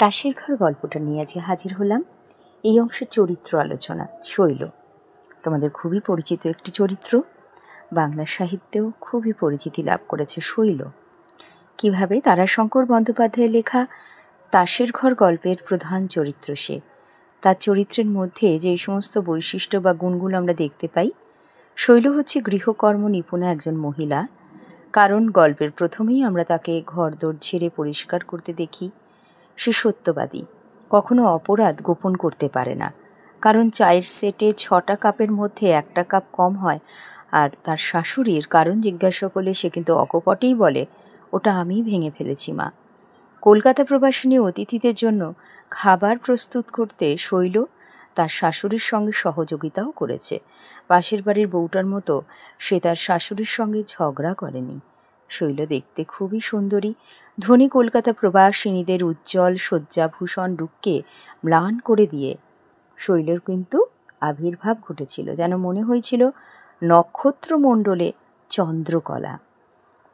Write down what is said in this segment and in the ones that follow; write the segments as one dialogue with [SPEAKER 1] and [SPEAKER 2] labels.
[SPEAKER 1] তাসের ঘর গল্পটা নিয়ে আজকে হাজির হলাম। এই অংশের চরিত্র আলোচনা শৈল। তোমাদের খুবই পরিচিত একটি চরিত্র, বাংলা সাহিত্যেও খুবই পরিচিতি লাভ করেছে শৈল। কিভাবে তারাশঙ্কর বন্দ্যোপাধ্যায়ের লেখা তাসের ঘর গল্পের প্রধান চরিত্র সে। তার চরিত্রের মধ্যে যে সমস্ত বৈশিষ্ট্য বা গুণগুলো আমরা দেখতে পাই, শৈল হচ্ছে গৃহকর্ম নিপুণা একজন মহিলা। কারণ গল্পের প্রথমেই আমরা তাকে ঘরদোর ঝেড়ে পরিষ্কার করতে দেখি। সে সত্যবাদী, কখনো অপরাধ গোপন করতে পারে না। কারণ চায়ের সেটে 6টা কাপের মধ্যে 1টা কাপ কম হয়, আর তার শাশুড়ির কারণ জিজ্ঞাসা করলে সে কিন্তু অকপটেই বলে, ওটা আমিই ভেঙে ফেলেছি মা। কলকাতা প্রবাসিনী অতিথিদের জন্য খাবার প্রস্তুত করতে শৈল তার শাশুড়ির সঙ্গে সহযোগিতাও করেছে। পাশের বাড়ির বউটার মতো সে তার শাশুড়ির সঙ্গে ঝগড়া করেনি। শৈল দেখতে খুবই সুন্দরী। ধনী কলকাতা প্রবাসিনীদের উজ্জ্বল শয্যাভূষণ রূপকে ম্লান করে দিয়ে শৈলের কিন্তু আবির্ভাব ঘটেছিল, যেন মনে হয়েছিল নক্ষত্রমণ্ডলে চন্দ্রকলা।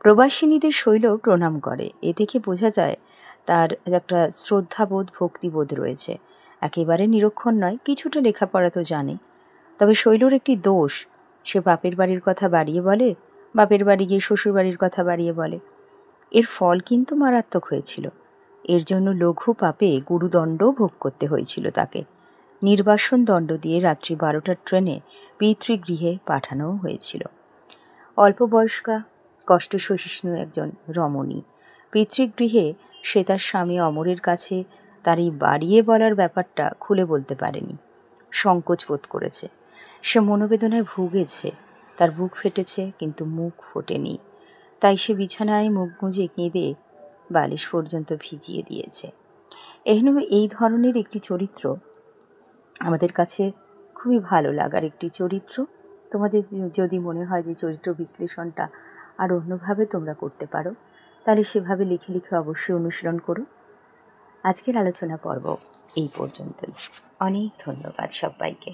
[SPEAKER 1] প্রবাসিনীদের শৈল প্রণাম করে, এ থেকে বোঝা যায় তার একটা শ্রদ্ধাবোধ ভক্তিবোধ রয়েছে। একেবারে নিরক্ষর নয়, কিছুটা লেখাপড়া তো জানে। তবে শৈলর একটি দোষ, সে বাপের বাড়ির কথা বাড়িয়ে বলে, বাপের বাড়ি গিয়ে শ্বশুর বাড়ির কথা বাড়িয়ে বলে। এর ফল কিন্তু মারাত্মক হয়েছিল। এর জন্য লঘু পাপে গুরুদণ্ড ভোগ করতে হয়েছিল তাকে। নির্বাসন দণ্ড দিয়ে রাত্রি 12টার ট্রেনে পিতৃগৃহে পাঠানোও হয়েছিল। অল্প বয়স্কা কষ্ট সহিষ্ণু একজন রমণী পিতৃগৃহে সে তার স্বামী অমরের কাছে তার এই বাড়িয়ে বলার ব্যাপারটা খুলে বলতে পারেনি, সংকোচ বোধ করেছে। সে মনোবেদনায় ভুগেছে, তার বুক ফেটেছে কিন্তু মুখ ফোটেনি। তাই সে বিছানায় মুখ গুঁজে কেঁদে বালিশ পর্যন্ত ভিজিয়ে দিয়েছে। এই ধরনের একটি চরিত্র আমাদের কাছে খুবই ভালো লাগার একটি চরিত্র। তোমাদের যদি মনে হয় যে চরিত্র বিশ্লেষণটা আর অন্যভাবে তোমরা করতে পারো, তাহলে সেভাবে লিখে লিখে অবশ্যই অনুশীলন করো। আজকের আলোচনা পর্ব এই পর্যন্তই। অনেক ধন্যবাদ সবাইকে।